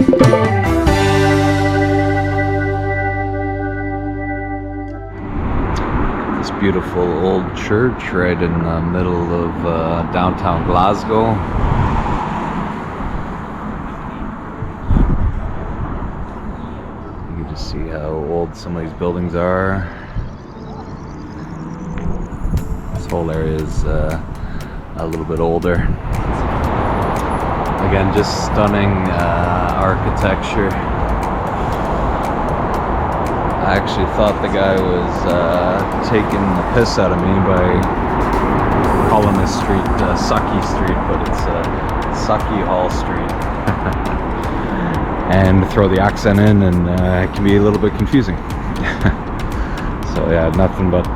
This beautiful old church right in the middle of downtown Glasgow. You can just see how old some of these buildings are. This whole area is a little bit older. Again, just stunning architecture. I actually thought the guy was taking the piss out of me by calling this street Sucky Street, but it's Sucky Hall Street. And throw the accent in, and it can be a little bit confusing. So yeah, nothing but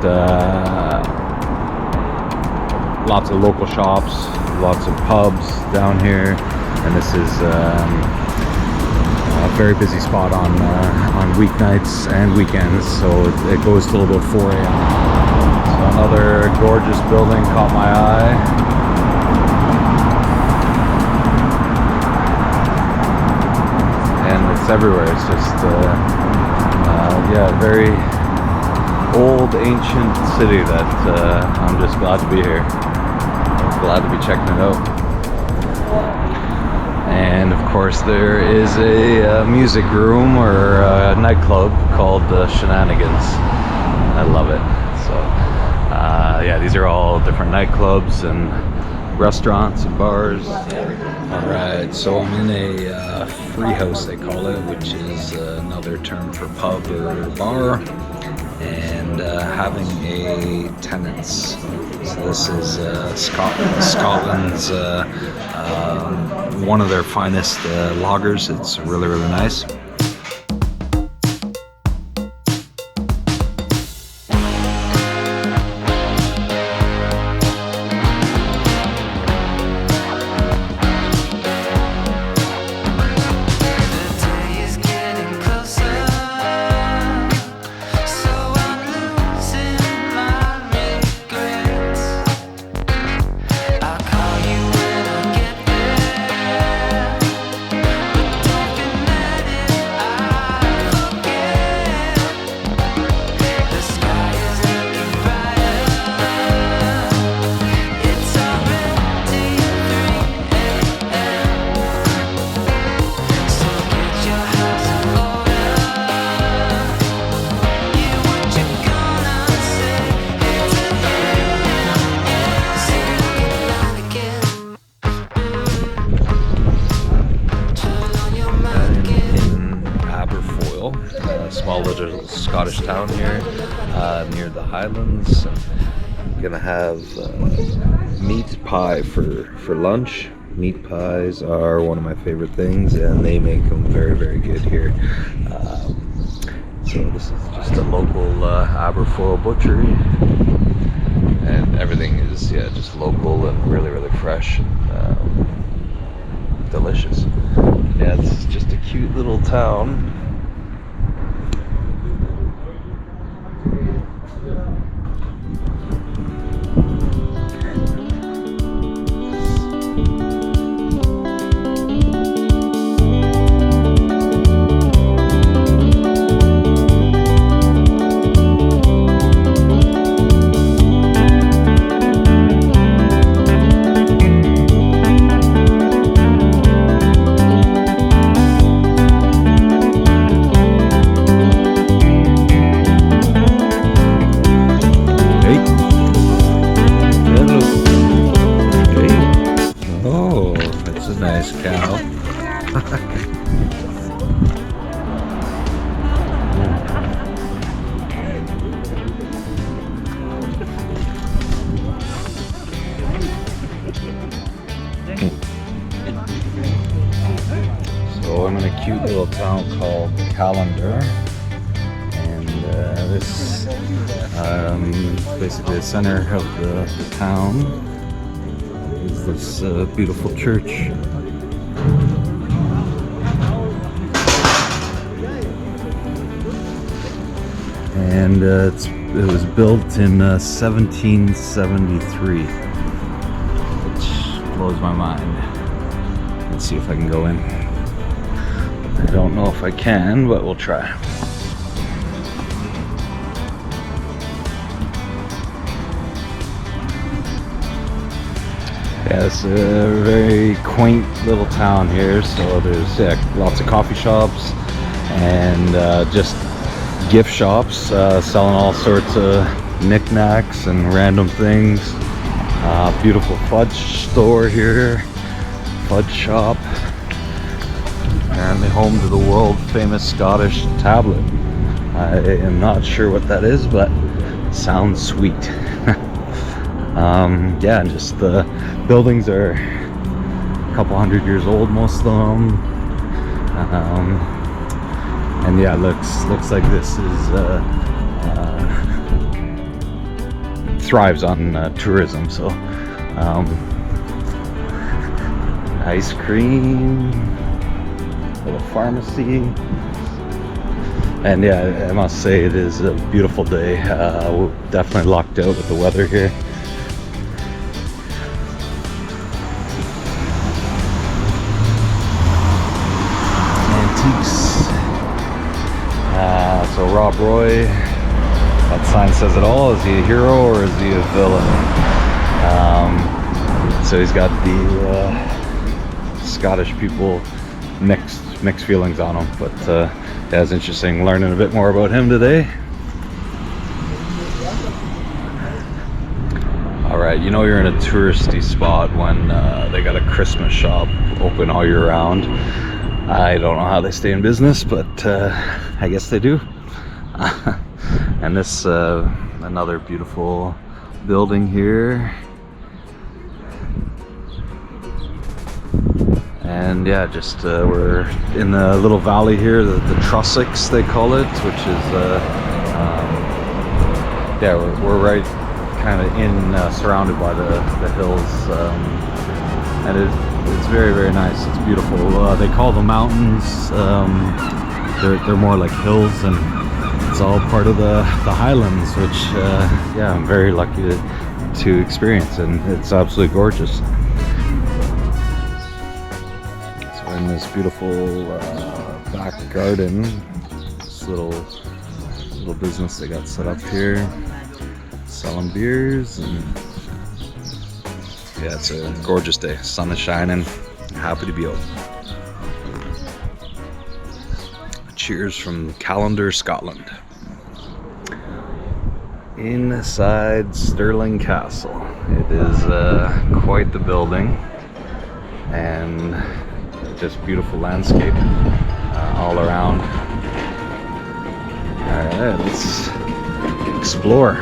lots of local shops, lots of pubs down here, and this is a very busy spot on weeknights and weekends, so it goes till about 4 a.m. So another gorgeous building caught my eye. And it's everywhere. It's just yeah, very old, ancient city that I'm just glad to be here. I'm glad to be checking it out. And of course there is a music room or a nightclub called Shenanigans. I love it. So yeah, these are all different nightclubs and restaurants and bars. Alright, so I'm in a free house, they call it, which is another term for pub or bar, and having a tenants. So this is Scotland's one of their finest lagers. It's really, really nice. Small little Scottish town here near the Highlands. I'm gonna have meat pie for lunch. Meat pies are one of my favorite things, and they make them very, very good here. So this is just a local Aberfoyle butchery, and everything is just local and really, really fresh and delicious. Yeah, it's just a cute little town. Nice cow. So I'm in a cute little town called Calendar, and this basically the center of the town is this beautiful church. And it was built in 1773, which blows my mind. Let's see if I can go in. I don't know if I can, but we'll try. Yeah, it's a very quaint little town here. So there's lots of coffee shops and just gift shops selling all sorts of knickknacks and random things. Beautiful fudge store here, fudge shop. Apparently home to the world famous Scottish tablet. I am not sure what that is, but sounds sweet. Yeah, and just the buildings are a couple hundred years old, most of them. And yeah, looks like this is thrives on tourism. So ice cream, little pharmacy, and yeah, I must say it is a beautiful day. We're definitely locked out with the weather here. Antiques. So Rob Roy, that sign says it all. Is he a hero or is he a villain? So he's got the Scottish people mixed feelings on him, but yeah, it's interesting learning a bit more about him today. Alright, you know you're in a touristy spot when they got a Christmas shop open all year round. I don't know how they stay in business, but I guess they do. And this another beautiful building here. And yeah, just we're in the little valley here, the Trossachs they call it, which is yeah, we're right kind of in surrounded by the hills, and it's very, very nice. It's beautiful. They call the mountains, they're more like hills, and it's all part of the Highlands, which yeah, I'm very lucky to experience, and it's absolutely gorgeous. In this beautiful back garden, this little business they got set up here, selling beers, and yeah, it's a gorgeous day. Sun is shining. Happy to be out. Cheers from Callander, Scotland. Inside Stirling Castle. It is quite the building, and just beautiful landscape all around. All right, let's explore.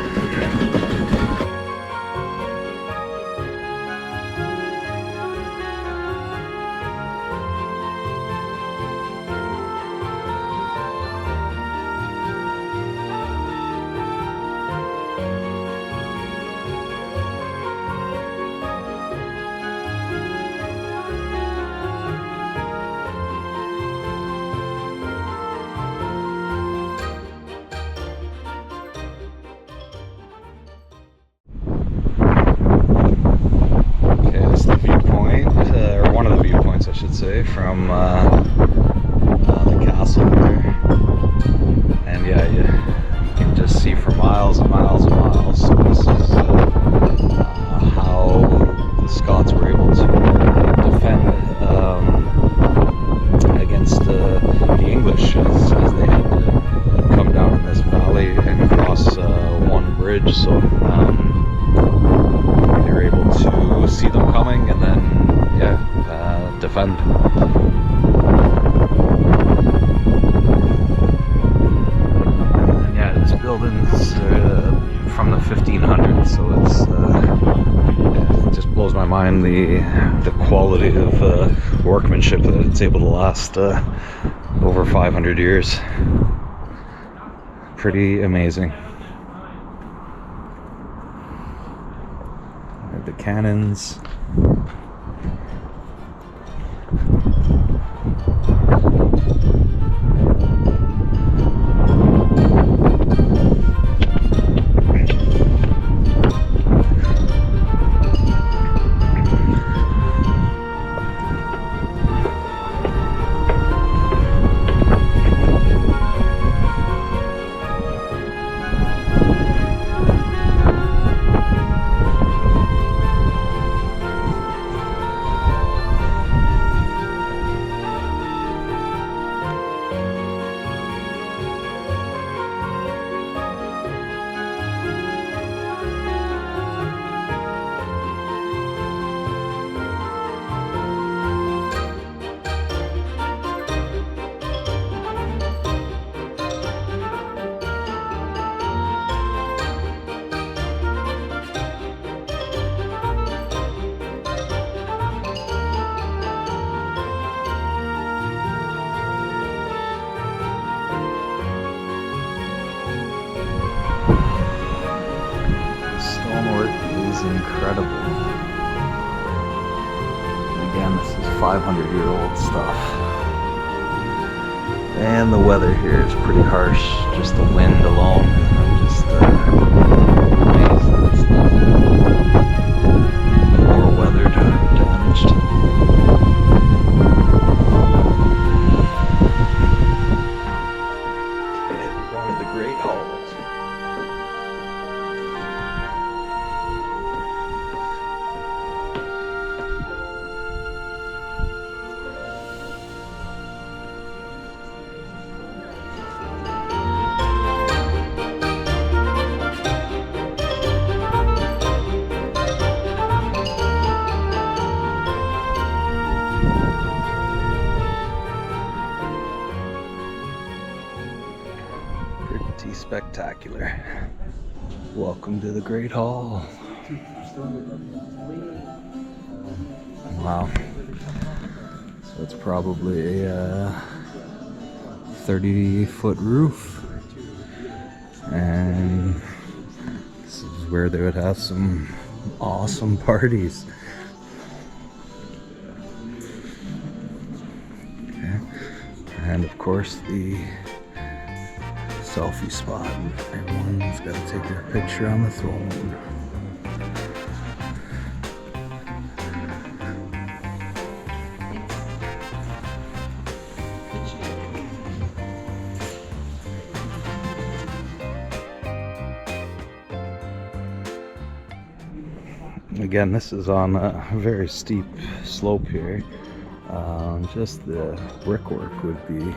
I should say, from the castle there, and yeah, you can just see for miles and miles and miles. So this is how the Scots were able to defend against the English, as they had to come down in this valley and cross one bridge. So they were able to see them coming and then defend. And yeah, this building's from the 1500s, so it's it just blows my mind the quality of workmanship that it's able to last over 500 years. Pretty amazing. The cannons. stonework is incredible. And again, this is 500-year-old stuff. And the weather here is pretty harsh, just the wind alone. I'm just amazed that it's not more weathered or damaged. One of the great halls. Pretty spectacular. Welcome to the Great Hall. Wow. So it's probably a 30-foot roof. And this is where they would have some awesome parties. Okay. And of course the selfie spot, and everyone's got to take their picture on the throne. Again, this is on a very steep slope here. Just the brickwork would be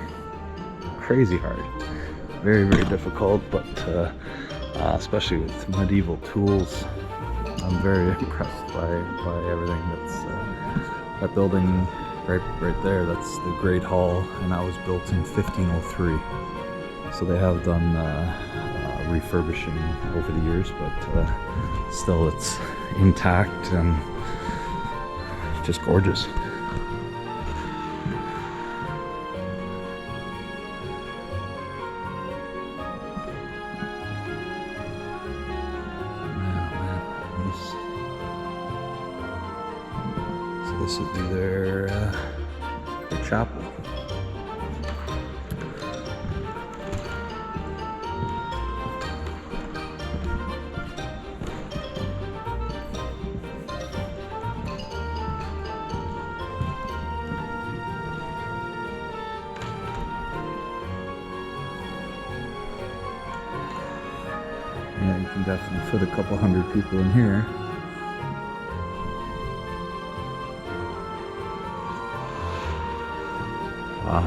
crazy hard. Very, very difficult, but especially with medieval tools, I'm very impressed by everything. That's that building right there. That's the Great Hall, and that was built in 1503. So they have done refurbishing over the years, but still it's intact and just gorgeous. This would be their chapel. Yeah, you can definitely fit a couple hundred people in here. Wow.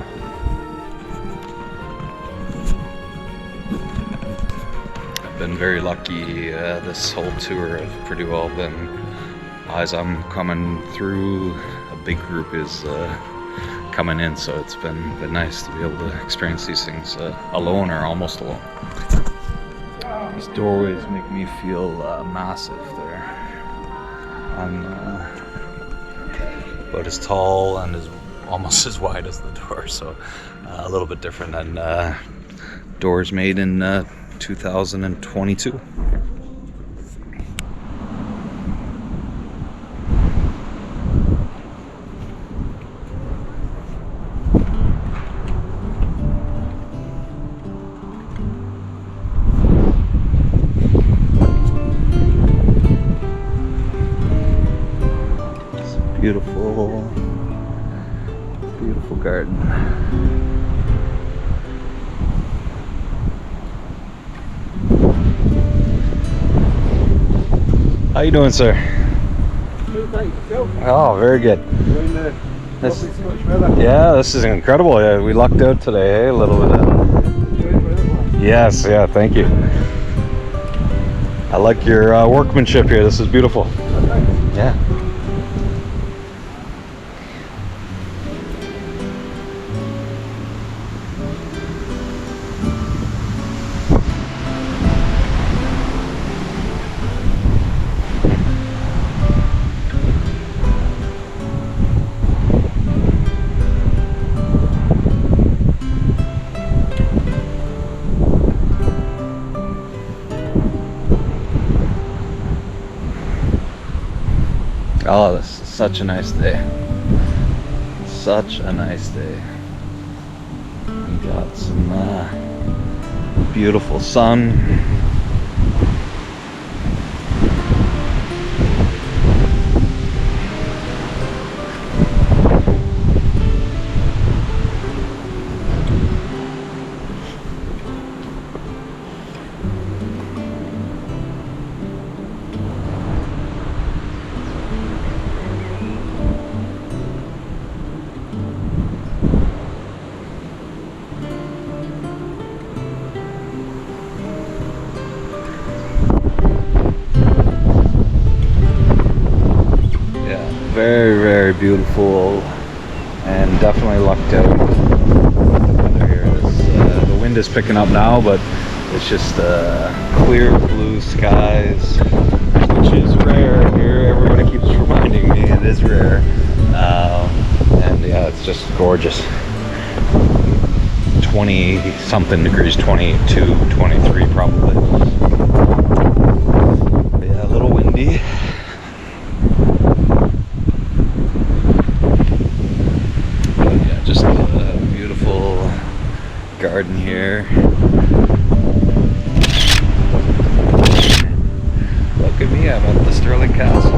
I've been very lucky this whole tour. I've pretty well been, as I'm coming through, a big group is coming in, so it's been nice to be able to experience these things alone or almost alone. These doorways make me feel massive. They're about as tall and almost as wide as the door, so a little bit different than doors made in 2022. It's beautiful. Beautiful garden. How you doing, sir? Oh, very good. Yeah, this is incredible. Yeah, we lucked out today, eh? A little bit of... Yes, yeah, thank you. I like your workmanship here. This is beautiful. Yeah. Oh, this is such a nice day. Such a nice day. We got some beautiful sun. Very, very beautiful, and definitely lucked out with the weather here. The wind is picking up now, but it's just clear blue skies, which is rare here. Everybody keeps reminding me it is rare, and yeah, it's just gorgeous. 20 something degrees, 22, 23 probably. But yeah, a little windy. Garden here. Look at me, I'm at the Stirling Castle.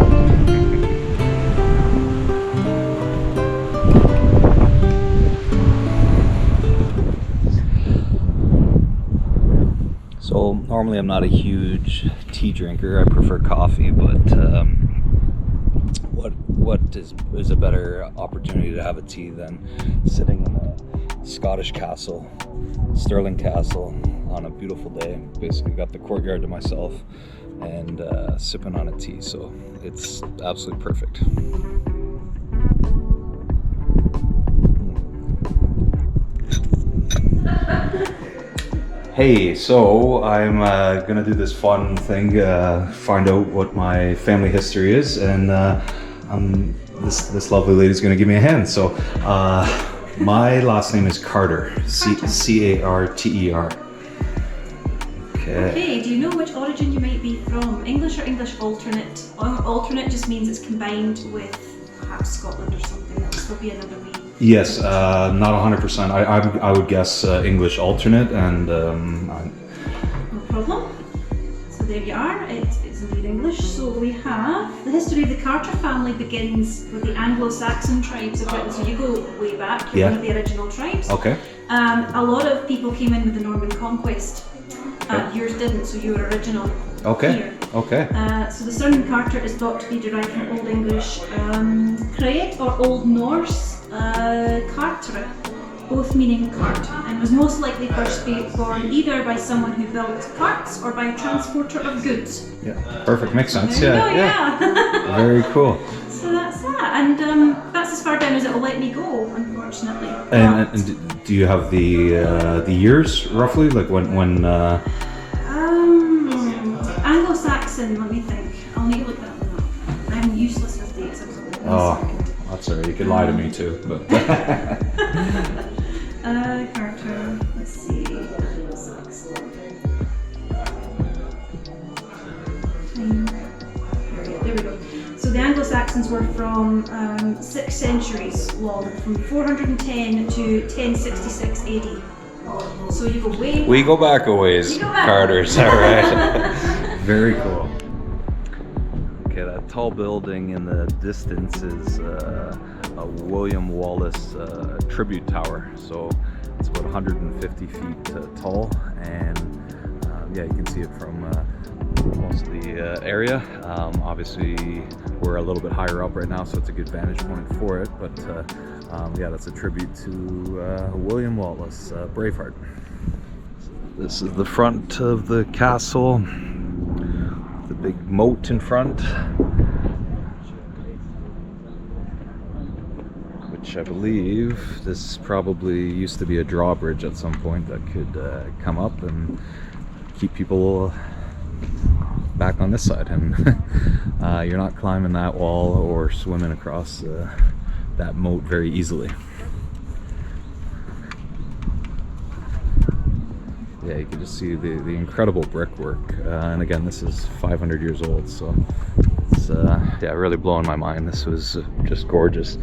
So normally I'm not a huge tea drinker. I prefer coffee, but what is a better opportunity to have a tea than sitting in a Scottish castle, Stirling Castle, on a beautiful day. Basically got the courtyard to myself and sipping on a tea, so it's absolutely perfect. Hey, so I'm gonna do this fun thing, find out what my family history is, and this lovely lady's gonna give me a hand. So my last name is Carter, C-A-R-T-E-R. Okay, do you know which origin you might be from? English or English alternate? Alternate just means it's combined with perhaps Scotland or something. That will still be another way. Yes, not 100%. I would guess English alternate, and no problem. So there you are. It's indeed English. So we have the history of the Carter family begins with the Anglo-Saxon tribes of Britain. So you go way back. You're one of the original tribes. Okay. A lot of people came in with the Norman conquest. Yours didn't, so you were original. Okay. Here. Okay. So the surname Carter is thought to be derived from Old English Craet or Old Norse Cartere, both meaning cart, and was most likely first born either by someone who built carts or by a transporter of goods. Yeah, perfect. Makes sense. There Yeah. you go, yeah. Very cool. So that's that, and that's as far down as it will let me go, unfortunately. And do you have the years roughly, like when? Anglo-Saxon. Let me think. I'll need to look that one up. I'm useless with dates. Oh, that's alright. You could lie to me too, but. Carter. Let's see. There we go. So the Anglo-Saxons were from 6 centuries long, from 410 to 1066 AD. So you go way back. We go back a ways, You go back. Carters. All right. Very cool. Okay, that tall building in the distance is a William Wallace tribute tower. So it's about 150 feet tall, and yeah, you can see it from most of the area. Obviously, we're a little bit higher up right now, so it's a good vantage point for it. But yeah, that's a tribute to William Wallace, Braveheart. This is the front of the castle, the big moat in front, which I believe this probably used to be a drawbridge at some point that could come up and keep people back on this side, and you're not climbing that wall or swimming across that moat very easily. Yeah, you can just see the incredible brickwork, and again, this is 500 years old, so it's is yeah, really blowing my mind. This was just gorgeous.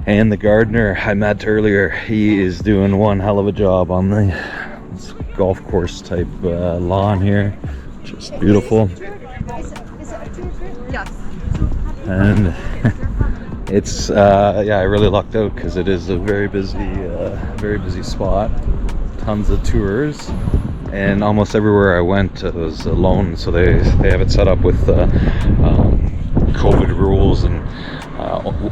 And the gardener I met earlier, he is doing one hell of a job on the golf course type lawn here. Just beautiful. Yes. And it's yeah, I really lucked out because it is a very busy spot. Tons of tours, and almost everywhere I went it was alone. So they have it set up with COVID rules and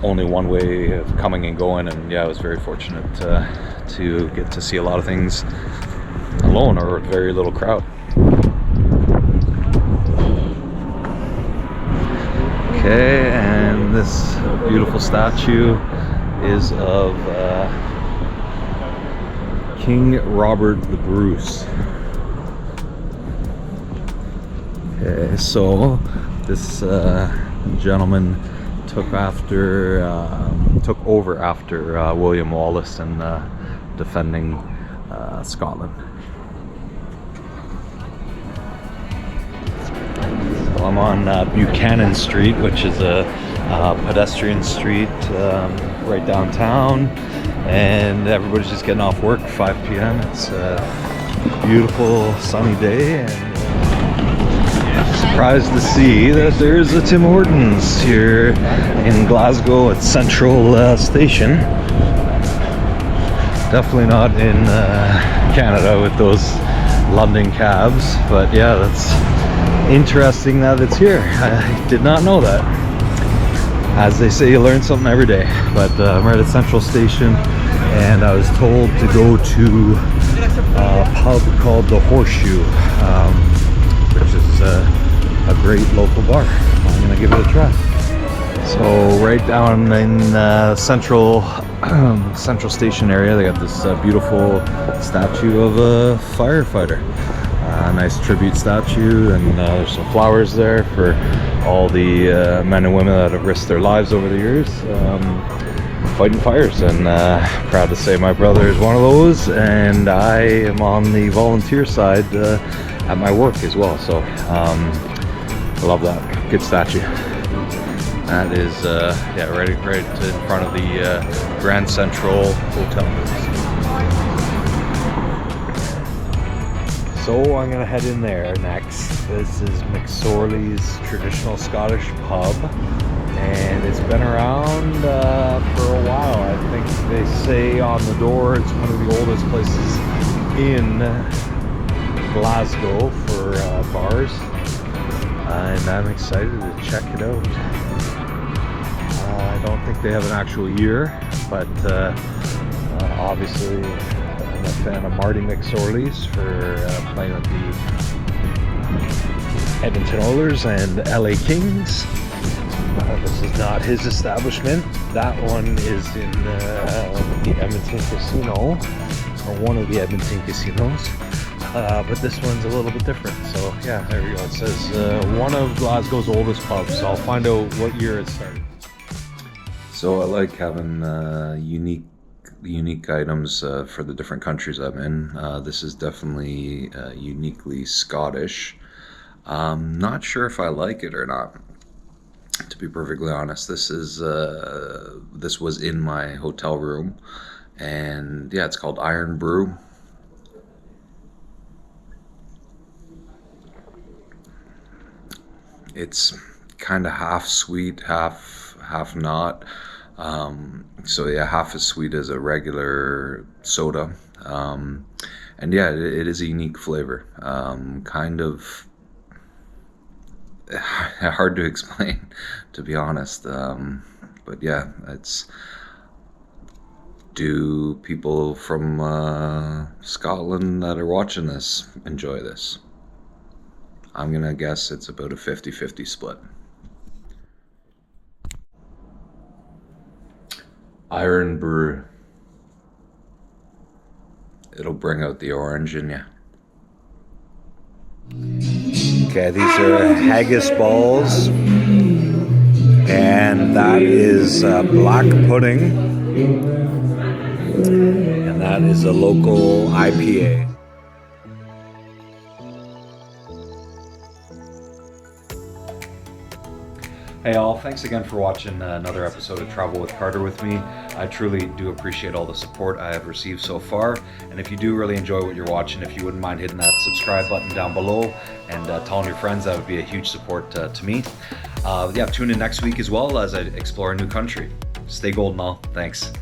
only one way of coming and going. And yeah, I was very fortunate to get to see a lot of things alone or with very little crowd. Okay, and this beautiful statue is of King Robert the Bruce. Okay, so this gentleman took over after William Wallace in defending Scotland. So I'm on Buchanan Street, which is a pedestrian street right downtown, and everybody's just getting off work. 5 p.m. It's a beautiful sunny day, and surprised to see that there's a Tim Hortons here in Glasgow at Central Station. Definitely not in Canada with those London cabs, but yeah, that's interesting that it's here. I did not know that. As they say, you learn something every day. But I'm right at Central Station, and I was told to go to a pub called the Horseshoe, which is a great local bar. I'm gonna give it a try. So right down in Central Station area, they got this beautiful statue of a firefighter. Nice tribute statue, and there's some flowers there for all the men and women that have risked their lives over the years fighting fires. And proud to say my brother is one of those, and I am on the volunteer side at my work as well. So I love that. Good statue. That is yeah, right in front of the Grand Central Hotel. So I'm gonna head in there next. This is McSorley's traditional Scottish pub, and it's been around for a while. I think they say on the door it's one of the oldest places in Glasgow for bars, and I'm excited to check it out. I don't think they have an actual year, but obviously I'm a fan of Marty McSorley's for playing with the Edmonton Oilers and LA Kings. This is not his establishment. That one is in the Edmonton Casino, or one of the Edmonton casinos. But this one's a little bit different. So yeah, there we go. It says one of Glasgow's oldest pubs. So I'll find out what year it started. So I like having unique items for the different countries I'm in. This is definitely uniquely Scottish. Not sure if I like it or not, to be perfectly honest. This was in my hotel room, and yeah, it's called Iron Brew. It's kind of half sweet, half not. So yeah, half as sweet as a regular soda. And yeah, it is a unique flavor. Kind of hard to explain, to be honest. But yeah, do people from Scotland that are watching this enjoy this? I'm gonna guess it's about a 50-50 split. Iron Brew. It'll bring out the orange in you. Okay, these are haggis balls, and that is black pudding, and that is a local IPA. Hey all, thanks again for watching another episode of Travel with Carter with me. I truly do appreciate all the support I have received so far. And if you do really enjoy what you're watching, if you wouldn't mind hitting that subscribe button down below and telling your friends, that would be a huge support to me. Yeah, tune in next week as well as I explore a new country. Stay golden all. Thanks.